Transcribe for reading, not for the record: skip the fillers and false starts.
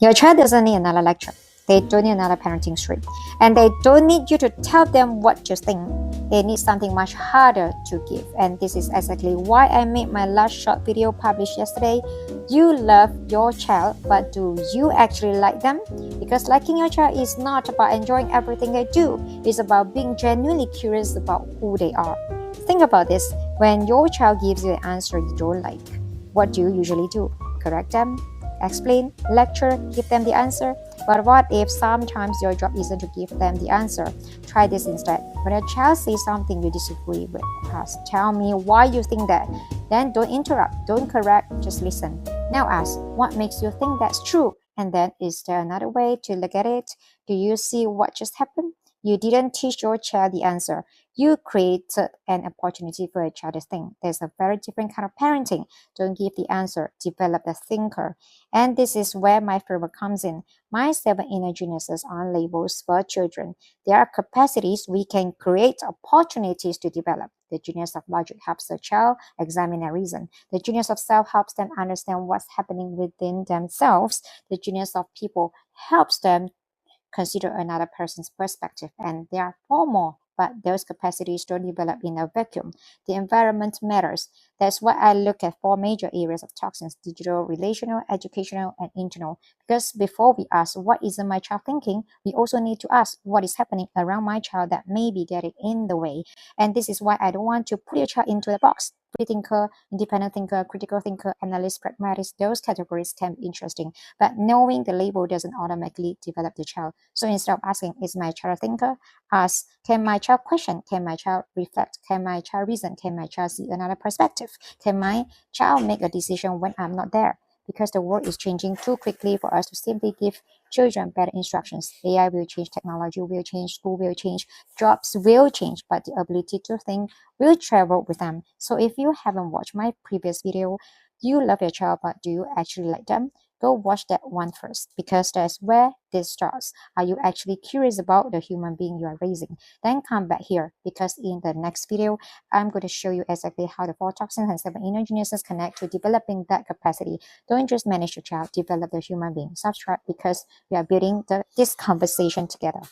Your child doesn't need another lecture. They don't need another parenting script. And they don't need you to tell them what you think. They need something much harder to give. And this is exactly why I made my last short video published yesterday. You love your child, but do you actually like them? Because liking your child is not about enjoying everything they do. It's about being genuinely curious about who they are. Think about this. When your child gives you an answer you don't like, what do you usually do? Correct them? Explain, lecture, give them the answer. But what if sometimes your job isn't to give them the answer? Try this instead. When a child says something you disagree with, ask, tell me why you think that. Then don't interrupt, don't correct, just listen. Now ask, what makes you think that's true? And then, is there another way to look at it? Do you see what just happened? You didn't teach your child the answer. You created an opportunity for a child to think. There's a very different kind of parenting. Don't give the answer, develop the thinker. And this is where my framework comes in. My 7 inner geniuses aren't labels for children. They are capacities we can create opportunities to develop. The genius of logic helps the child examine and reason. The genius of self helps them understand what's happening within themselves. The genius of people helps them consider another person's perspective, and there are 4 more, but those capacities don't develop in a vacuum. The environment matters. That's why I look at 4 major areas of toxins: digital, relational, educational, and internal. Because before we ask what isn't my child thinking, we also need to ask what is happening around my child that may be getting in the way. And this is why I don't want to put your child into a box. Free thinker, independent thinker, critical thinker, analyst, pragmatist, those categories can be interesting, but knowing the label doesn't automatically develop the child. So instead of asking, is my child a thinker? Ask, can my child question? Can my child reflect? Can my child reason? Can my child see another perspective? Can my child make a decision when I'm not there? Because the world is changing too quickly for us to simply give children better instructions. AI will change, technology will change, school will change, jobs will change, but the ability to think will travel with them. So if you haven't watched my previous video, you love your child, but do you actually like them? Go watch that one first, because that's where this starts. Are you actually curious about the human being you are raising? Then come back here, because in the next video, I'm going to show you exactly how the 4 toxins and 7 inner geniuses connect to developing that capacity. Don't just manage your child, develop the human being. Subscribe, because we are building this conversation together.